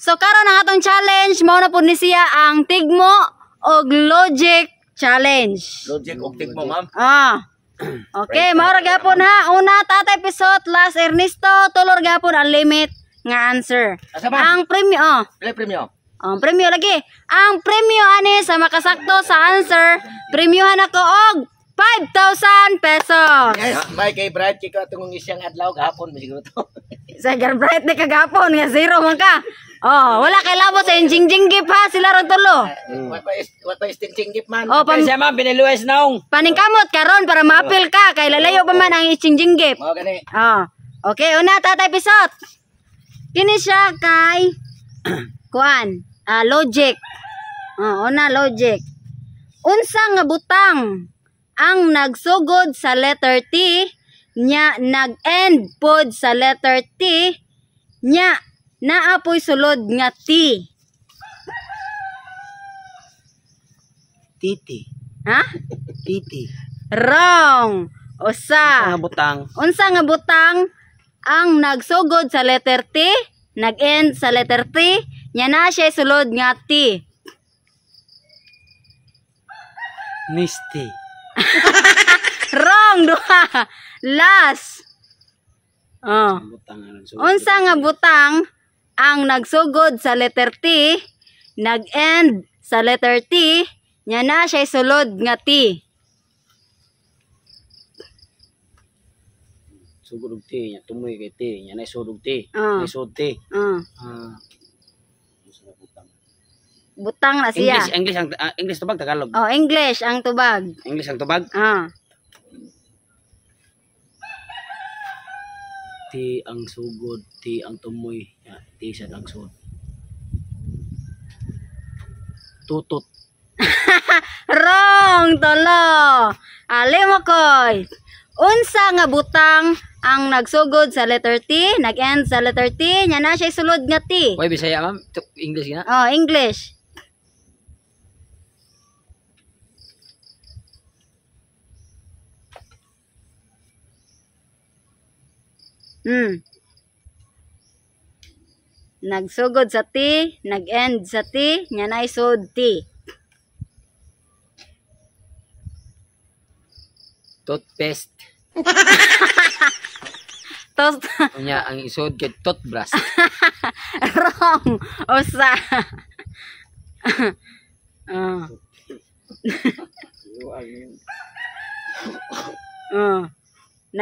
So karon ang atong challenge mao na pud ni siya ang tigmo og logic challenge. Logic og tigmo, ma'am. Okay, mao ra gyapon ha. Una Tatay Pisot, last Ernesto, tulor gyapon ang limit nga answer. Asa ba? Ang premyo Pila premium? ang premyo lagi. Ang premyo ani sa makasakto sa answer, premyohan ako og 5,000 pesos. Yes, may kay Brad kiko tungong isyang adlaw gahapon siguro to. Sa Garbright ni kagapon nga zero man ka. Wala kay labo sa jingjing gift ha sila rong tulo. What pa is ting gift man? Siya ma'am, piniluwes naong. Paningkamot karon para ma-appeal ka kay lalayo pa man ang jingjing gift. Mao gani. Okay, una Tatay Pisot. Kini siya kay kuan, logic. Una logic. Unsa nga butang ang nagsugod sa letter T nya nag-end pod sa letter T nya naapoy sulod nga T. Titi. Ha? Titi. Wrong. Mga butang. Unsa nga butang ang nagsugod sa letter T, nag-end sa letter T, nya na siya sulod nga T. Misty. Wrong duha. Last. Butang ano. Unsa nga butang ang nagsugod sa letter T, nag-end sa letter T, nya na siya sulod nga T. Sugod og ti, nya tumoy kay ti, nya nay sugod ti. Ah. Nay sugod ti. Butang na siya. English tubag Tagalog. English ang tubag. English ang tubag. Ti ang sugod, ti ang tumoy, ti sad ang sugod. Tutut. Wrong tolo. Mo koy. Unsa nga butang ang nagsugod sa letter T, nag-end sa letter T, nya na siya sulod nga T. Oy Bisaya ma'am, English gina. English. Nagsugod sa T, nag-end sa T, nya na isod T. Toothpaste. Toast. Unya ang isod kay toothbrush. Wrong. Usa.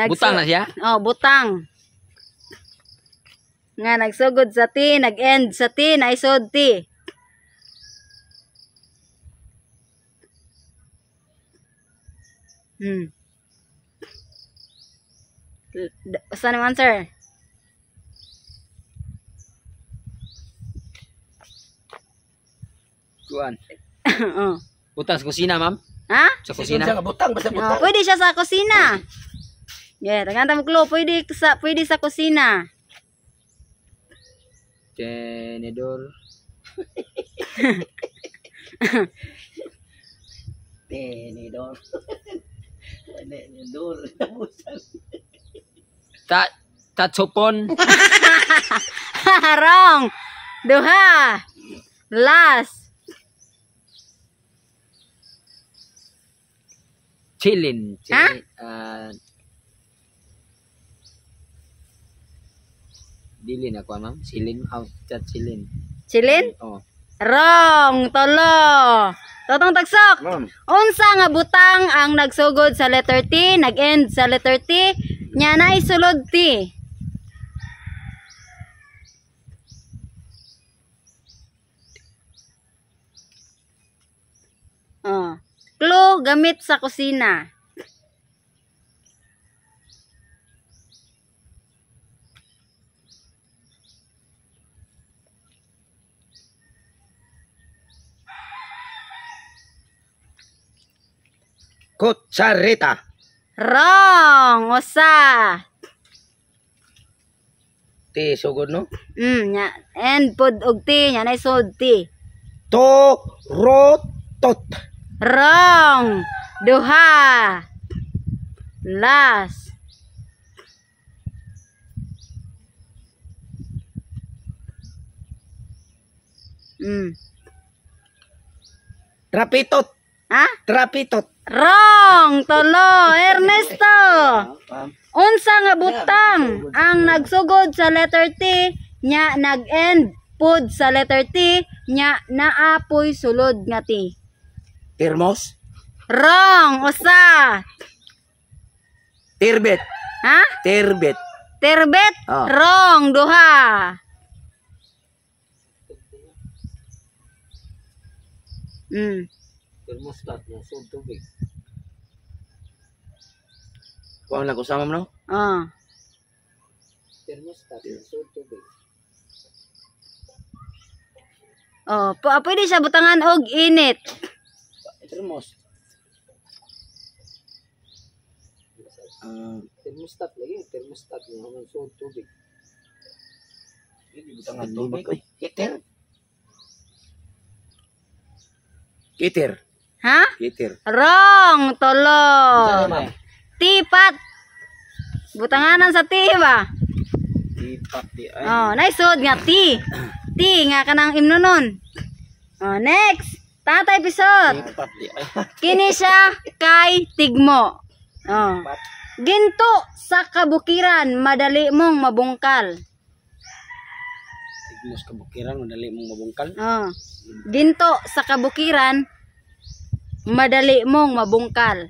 Butang na siya? Butang. Nga nagsugod sa T, nag-end sa T, naisod T. Basta naman sir. Kuan. Butang sa kusina ma'am? Ha? Sa kusina. Sa butang basta butang. Pwede siya sa kusina. Tagantang mo klo, pwede sa kusina. Tenedor. Tenedor. Tenedor. Tatsopon. Wrong. Duha. Last. Chilin. Ha? Dilin ako ma'am. Silin. Chilin. Chilin? Oh. Wrong. Tolo. Totong tagsok. Unsa nga butang ang nagsugod sa letter T, nag-end sa letter T, nya na isulod T. Clue gamit sa kusina. Kutsarita. Wrong. Usa. Ti sugod no? Nya end pod og T, nya na isod T. Torotot. Wrong. Duha. Last. Trapitot. Ha? Trapitot. Wrong. Tolo. Ernesto. Unsa nga butang ang nagsugod sa letter T nya nag-end pud sa letter T nya naapoy sulod nga T. Termos. Wrong. Usa. Tirbet. Ha? Tirbet. Terbet. Oh. Wrong. Duha. Thermostat na sud tubig. Kuang lang ko sama mo no? Thermostat na sud tubig. Pwede siya butangan og init. Thermos. Thermostat lagi, thermostat na sud tubig. Hindi butangan tubig. Heater. Heater. Ha? Heater. Wrong. Tolo. Ma'am. Tipat. Butanganan sa T ba? Tipat di ay. Naisod nga T. T nga kanang imno nun. Next. Tatay Pisot. Tipat di ay. Kini siya kay Tigmo. Ginto sa kabukiran, madali mong mabungkal. Tigmos kabukiran, madali mong mabungkal. Ginto sa kabukiran, madali mong mabungkal.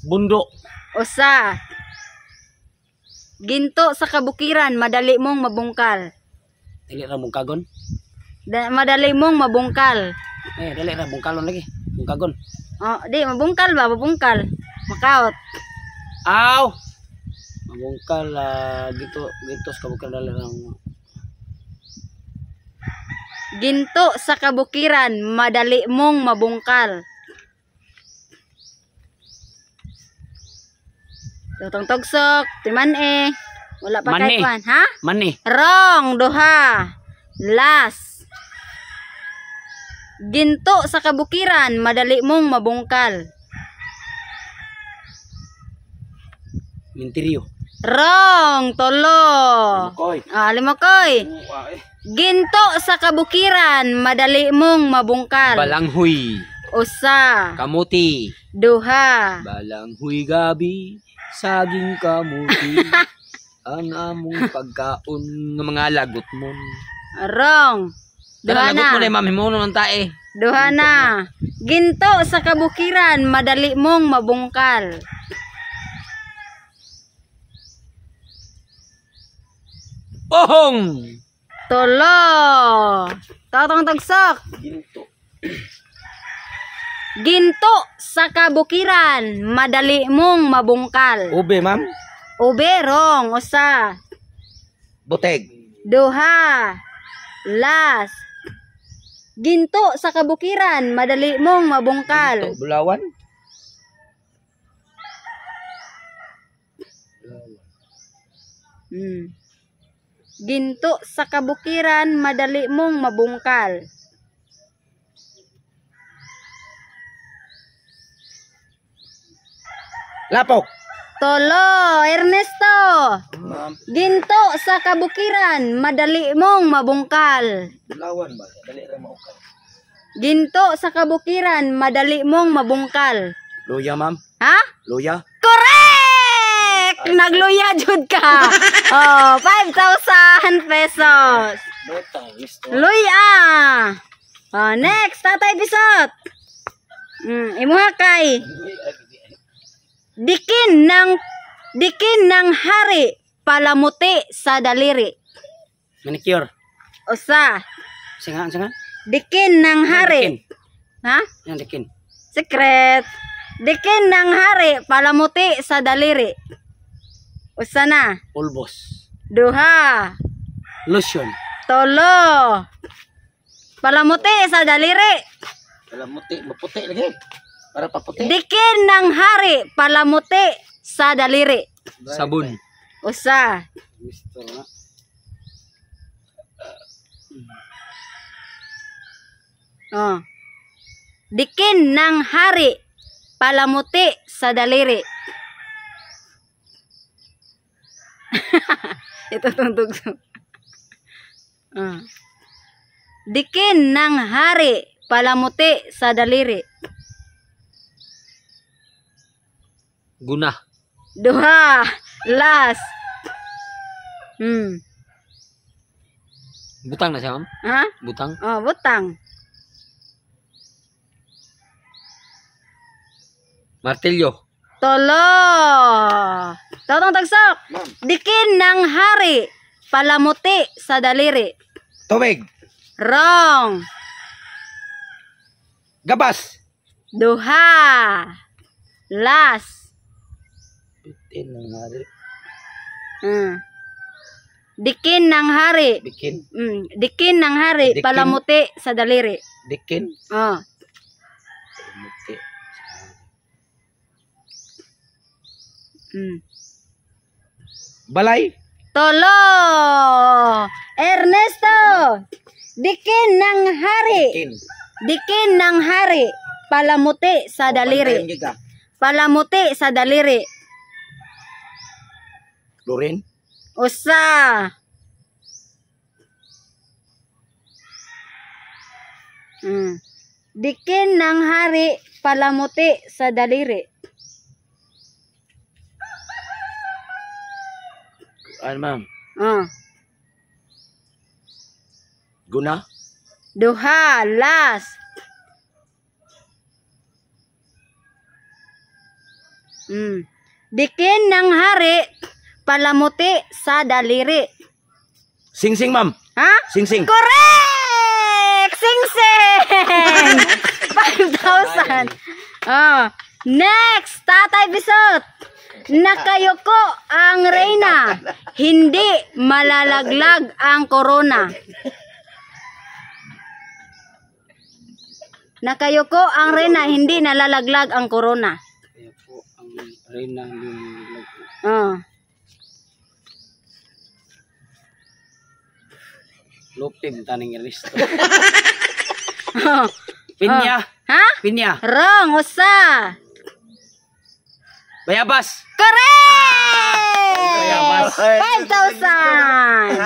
Bundo. Usa. Ginto sa kabukiran, madali mong mabungkal. Dali ra mong kagon. Madali mong mabungkal. Dali ra bungkalon lagi. Mong kagon. Di mabungkal ba? Mabungkal. Makaot. Aw. Mabungkal gitos kabukiran dali ra. Ginto sa kabukiran, madali mong mabungkal. Tutong togsok, timan wala pa Mani. kay kwan, ha? Mani. Wrong, duha. Last. Ginto sa kabukiran, madali mong mabungkal. Mintiryo. Wrong, tolo. Koy. Limokoy. Ginto sa kabukiran, madali mong mabungkal. Balanghoy. Usa. Kamuti. Duha. Balanghoy gabi. Saging kamuti. Ang among pagkaon ng mga lagot mo. Wrong. Duha Lagot mo na. na ma'am himuno ng tae. Duha na. Ginto sa kabukiran, madali mong mabungkal. Ohong. Tolo. Tatong tagsok. Ginto. Ginto sa kabukiran, madali mong mabungkal. Ube, ma'am. Uberong. Usa. Buteg. Duha. Last. Ginto sa kabukiran, madali mong mabungkal. Ginto. Bulawan. Ginto sa kabukiran, madali mong mabungkal. Lapok. Tolo, Ernesto. Ginto sa kabukiran, madali mong mabungkal. Bulawan ba? Dali ra maukay. Ginto sa kabukiran, madali mong mabungkal. Luya, ma'am. Ha? Luya. Correct! Nagluya jud ka. 5,000 pesos. Luya. Next, Tatay Bisot. Imuha kay. Dikin ng hari, palamuti sa daliri. Manicure. Usa. Singa. Dikin ng hari. Ha? Yan dikin. Secret. Dikin ng hari, palamuti sa daliri. Usa na. Ulbos. Duha. Lotion. Tolo. Palamuti sa daliri. Palamuti, maputi lagi. Para paputi. Dikin ng hari, palamuti sa daliri. Sabon. Usa. Gusto na. Dikin ng hari, palamuti sa daliri. Ito tungtog. Dikin ng hari, palamuti sa daliri. Guna. Duha. Last. Butang na siya, ma'am? Ha? Butang. Oh, butang. Martilyo. Tolo. Totong tagsok. Ma'am. Dikin ng hari, palamuti sa daliri. Tubig. Wrong. Gabas. Duha. Last. Bitin ng hari. Dikin ng hari. Bikin. Dikin ng hari, Dikin. palamuti sa daliri. Dikin. Oh. Muti. Balay. Tolo. Ernesto. Dikin ng hari. Dikin. Dikin ng hari, palamuti sa daliri. Pantayin ka. Palamuti sa daliri. Lorin. Usa. Dikin ng hari, palamuti sa daliri. Ano ma'am? Guna. Duha. Last. Dikin ng hari, palamuti sa daliri. Sing-sing ma'am. Ha? Sing-sing. Correct! Sing-sing! 5,000. Next, Tatay Bisot. Nakayuko ang reyna. Hindi malalaglag ang corona. Nakayuko ang reyna. Hindi nalalaglag ang corona. Kaya po ang reyna lumilag. Lupim taning Risto. Pinya. Ha? Pinya. Wrong. Usa. Bayabas. Correct! Bayabas. 5,000.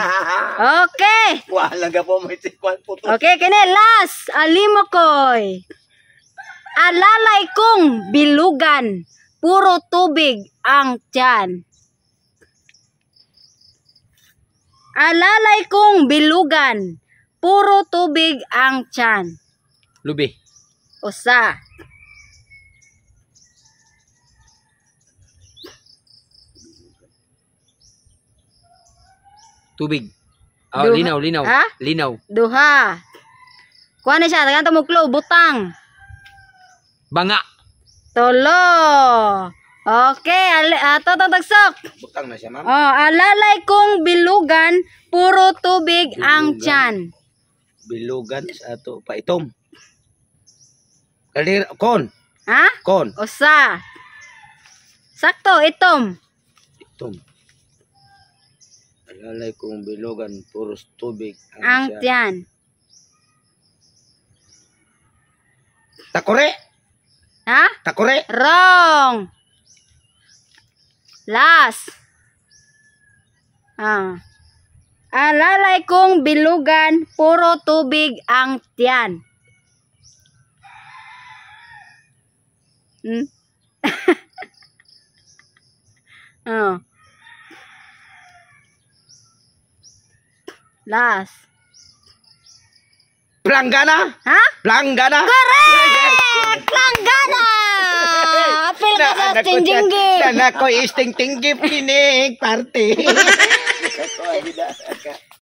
Okay. Wala ka po may sikwan po to. Okay, kini last. Alimokoy. Alalay kong bilugan. Puro tubig ang tiyan. Alalay kong bilugan. Puro tubig ang tiyan. Lubi. Usa. Tubig. Duha. Linaw. Ha? Linaw. Duha. Kuha na siya. Tagan tumuklo. Butang. Banga. Tolo. Okay. Totong tagsok. Butang na siya ma'am. Alalay kong bilugan. Puro tubig ang Bilugan. tiyan. Bilugan sa ato paitom. Kalir kon. Ha? Kon. Usa. Sakto. Itom. Itom. Alalay kong bilugan puros tubig Ang siya. tiyan. Takore. Ha? Takore. Wrong. Last. Alalay kong bilugan, puro tubig ang tiyan. Last. Planggana. Ha? Planggana. Correct! Langgana! Apil ka sa tingging. Na ko isting tinggip kining party.